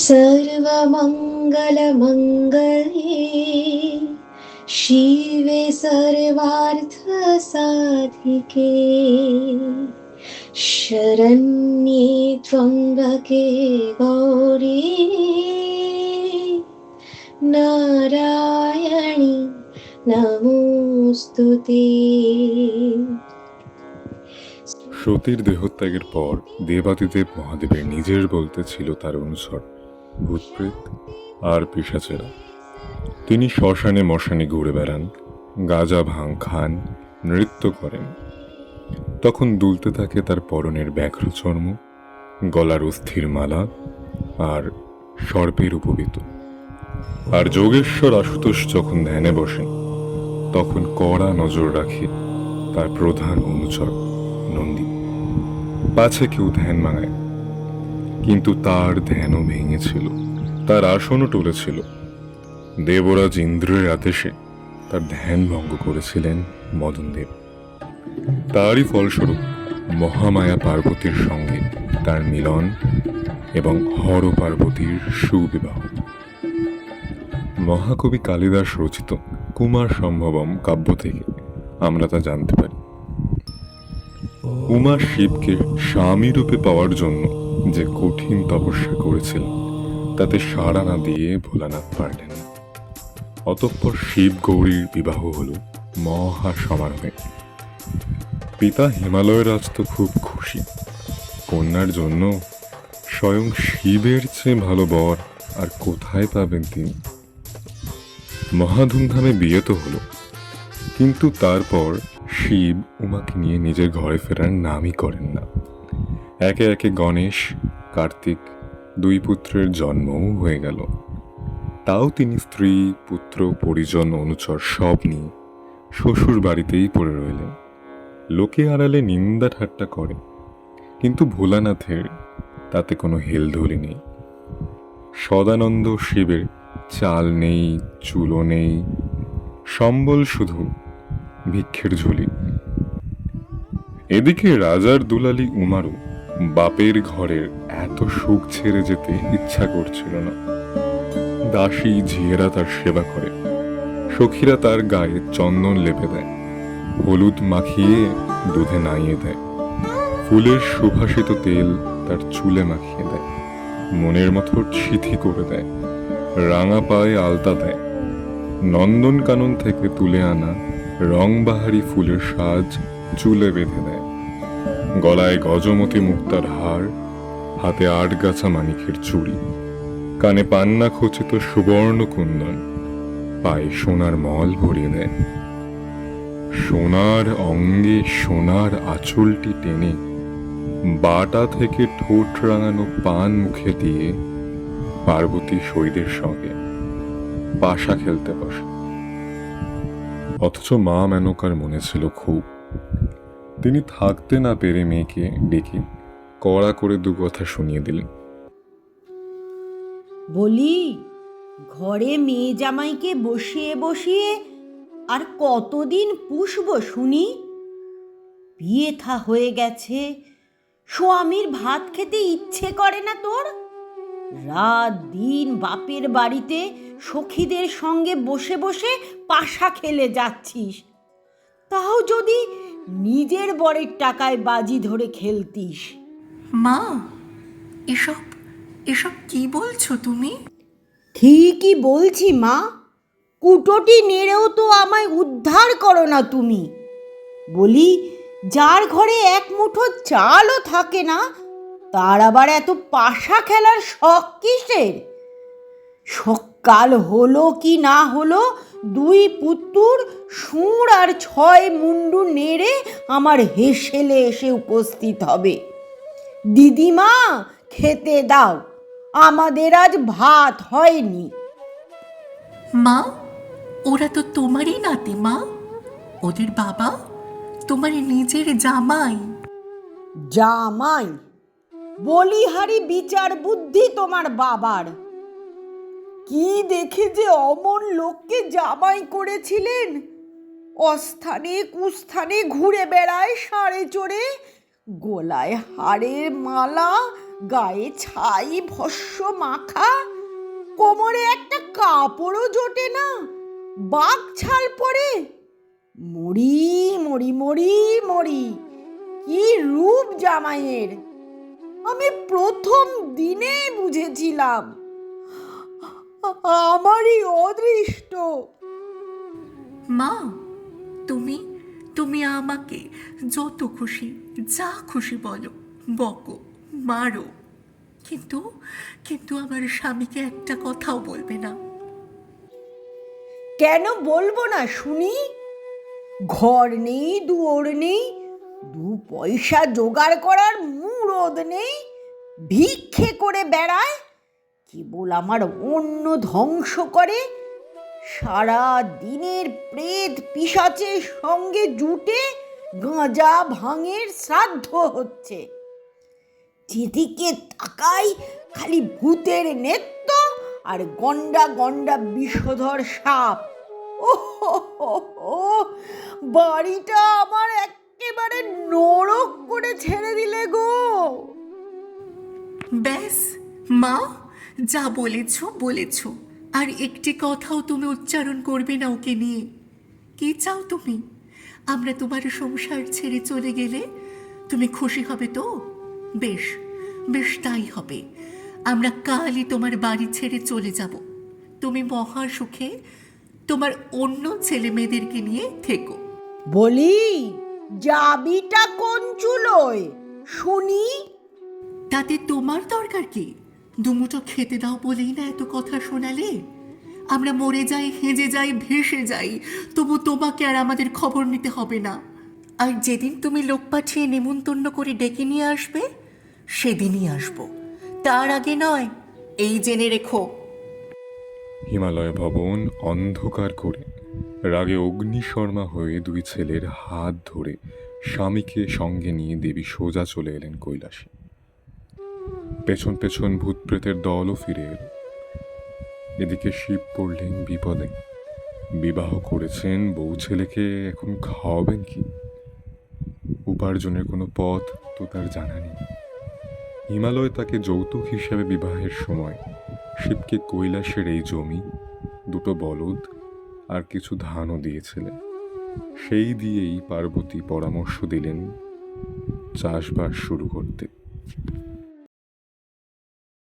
सर्वमङ्गलमङ्गले शिवे सर्वार्थसाधिके शरण्ये त्र्यम्बके गौरी नारायणी नमोस्तुते। সতীর দেহত্যাগের পর দেবাদিদেব মহাদেবের নিজের বলতে ছিল তার অনুসর ভূতপ্রেত আর পিশাচেরা। তিনি শ্মশানে মশানে ঘুরে বেড়ান, গাঁজা ভাং খান, নৃত্য করেন। তখন দুলতে থাকে তার পরনের ব্যাঘ্র চর্ম, গলার অস্থির মালা আর সর্পের উপবীত। আর যোগেশ্বর আশুতোষ যখন ধ্যানে বসেন তখন কড়া নজর রাখে তার প্রধান অনুচর নন্দী। পাছে কেউ ধ্যান মাঙায়, কিন্তু তার ধ্যানও ভেঙেছিল, তার আসনও টলেছিল। দেবরাজ ইন্দ্রের আদেশে তার ধ্যান ভঙ্গ করেছিলেন মদনদেব। তারই ফলস্বরূপ মহামায়া পার্বতীর সঙ্গে তার মিলন এবং হর পার্বতীর সুবিবাহ। মহাকবি কালিদাস রচিত কুমার সম্ভবম কাব্য থেকে আমরা তা জানতে পারি। উমা শিবকে স্বামী রূপে পাওয়ার জন্য যে কঠিন তপস্যা করেছিলেন তাতে সাড়া না দিয়ে ভোলানাথ পারলেন না। অতঃপর শিব গৌরীর বিবাহ হল মহা সমারোহে। পিতা হিমালয় রাজ তো খুব খুশি। কন্যার জন্য স্বয়ং শিবের চেয়ে ভালো বর আর কোথায় পাবেন তিনি। মহাধুমধামে বিয়ে তো হলো, কিন্তু তারপর শিব উমাকে নিয়ে নিজের ঘরে ফেরার নামই করেন না। একে একে গণেশ, কার্তিক দুই পুত্রের জন্মও হয়ে গেল। তাও তিনি স্ত্রী, পুত্র, পরিজন, অনুচর সব নিয়ে শ্বশুর বাড়িতেই পড়ে রইলেন। লোকে আড়ালে নিন্দা ঠাট্টা করে, কিন্তু ভোলানাথের তাতে কোনো হেলদোলি নেই। সদানন্দ শিবের চাল নেই, চুলো নেই, সম্বল শুধু ভিক্ষের ঝুলি। এদিকে রাজার দুলালি উমারও বাপের ঘরের এত সুখ ছেড়ে যেতে ইচ্ছা করছিল না। দাসী ঝিয়েরা তার সেবা করে, সখীরা তার গায়ে চন্দন লেপে দেয়, হলুদ মাখিয়ে দুধে নাইয়ে দেয়, ফুলের সুভাষিত তেল তার চুলে মাখিয়ে দেয়, মনের মতো সিথি করে দেয়, রাঙা পায়ে আলতা দেয়, নন্দনকানন থেকে তুলে আনা রংবাহারি ফুলের সাজ চুলে বেঁধে দেয়, গলায় গজমতি মুক্তার হার, হাতে ৮ গাছা মানিকের চুড়ি, কানে পান্না খচিত সুবর্ণ কুন্দন, পায়ে সোনার মল ভরিয়ে দেয়। সোনার অঙ্গে সোনার আঁচলটি টেনে বাটা থেকে ঠোঁট রাঙানো পান মুখে দিয়ে পার্বতী সৈদের সঙ্গে পাশা খেলতে বসে। অথচ মা মেনকার মনে ছিল খুব। তিনি থাকতে না পেরে মেয়েকে ডেকে কড়া করে ২ কথা শুনিয়ে দিলেন। বলি, ঘরে মেয়ে জামাইকে বসিয়ে বসিয়ে আর কতদিন পুষব শুনি? বিয়ে থা হয়ে গেছে, স্বামীর ভাত খেতে ইচ্ছে করে না তোর? রাত দিন বাপের বাড়িতে সখীদের সঙ্গে বসে বসে পাশা খেলে যাচ্ছিস। তাও যদি নিজের বরের টাকায় বাজি ধরে খেলতিস। মা, এসব এসব কি বলছো তুমি? ঠিকই বলছি মা, কুটোটি নেড়েও তো আমায় উদ্ধার করো না তুমি। বলি, যার ঘরে এক মুঠো চালও থাকে না তার আবার এত পাশা খেলার শখ কিসের? সকাল হলো কি না হলো ২ পুত্তুর সুর আর ৬ মুন্ডু নেড়ে আমার হেসেলে এসে উপস্থিত হবে। দিদিমা, খেতে দাও, আমাদের আজ ভাত হয়নি। মা, ওরা তো তোমারই নাতি মা। ওদের বাবা তোমার নিজের জামাই। জামাই? বলিহারি বিচার বুদ্ধি তোমার বাবার। কি দেখে যে অমন লোককে জামাই করেছিলেন? অস্থানে কুস্থানে ঘুরে বেড়ায় ষাঁড়ে চড়ে, গলায় হাড়ের মালা, গায়ে ছাই ভস্য মাখা, কোমরে একটা কাপড়ও জোটে না, বাঘ ছাল পরে। মরি মরি মরি মরি, কি রূপ জামাইয়ের! আমি প্রথম দিনেই বুঝেছিলাম আমারই অদৃষ্ট। মা, তুমি তুমি আমাকে যত খুশি যা খুশি বলো, বকো, মারো, কিন্তু কিন্তু আমার স্বামীকে একটা কথাও বলবে না। কেন বলবো না শুনি? ঘর নেই, দুয়োর নেই, দু পয়সা জোগাড় করার মুরদ নেই, ভিক্ষে করে বেড়ায়, কেবল আমার অন্ন ধ্বংস করে। সারা দিনের প্রেত পিশাচের সঙ্গে জুটে গাঁজা ভাঙের শ্রাদ্ধ হচ্ছে। যেদিকে তাকাই খালি ভূতের নেত্য আর গন্ডা গন্ডা বিষধর সাপ। ও বাড়িটা আমার একেবারে নরক করে ছেড়ে দিলে গো। ব্যাস মা, যা বলেছ বলেছ, আর একটি কথাও তুমি উচ্চারণ করবে না ওকে নিয়ে। কি চাও তুমি? আমরা তোমার সংসার ছেড়ে চলে গেলে তুমি খুশি হবে তো? বেশ বেশ, তাই হবে। আমরা কালই তোমার বাড়ি ছেড়ে চলে যাব। তুমি মহা সুখে তোমার অন্য ছেলে মেয়েদেরকে নিয়ে থেকো। বলি, যাবিটা কোন চুলোয় শুনি? তাতে তোমার দরকার কি? দুমুঠো খেতে দাও বলেই না এত কথা শোনালে? আমরা মরে যাই, হেজে যাই, ভেসে যাই, তবু তোমাকে আর আমাদের খবর নিতে হবে না। আর যেদিন তুমি লোক পাঠিয়ে নেমন্তন্ন করে ডেকে নিয়ে আসবে, সেদিনই আসবো, তার আগে নয়, এই জেনে রেখো। হিমালয় ভবন অন্ধকার করে রাগে অগ্নিশর্মা হয়ে দুই ছেলের হাত ধরে স্বামীকে সঙ্গে নিয়ে দেবী সোজা চলে এলেন কৈলাসে। পেছন পেছন ভূতপ্রেতের দলও ফিরে এল। এদিকে শিব পড়লেন বিপদে। বিবাহ করেছেন, বউ ছেলেকে এখন খাওয়াবেন কি? উপার্জনের কোনো পথ তো তার জানা নেই। হিমালয় তাকে যৌতুক হিসেবে বিবাহের সময় শিবকে কৈলাসের এই জমি, দুটো বলদ আর কিছু ধানও দিয়েছিলেন। সেই দিয়েই পার্বতী পরামর্শ দিলেন চাষবাস শুরু করতে।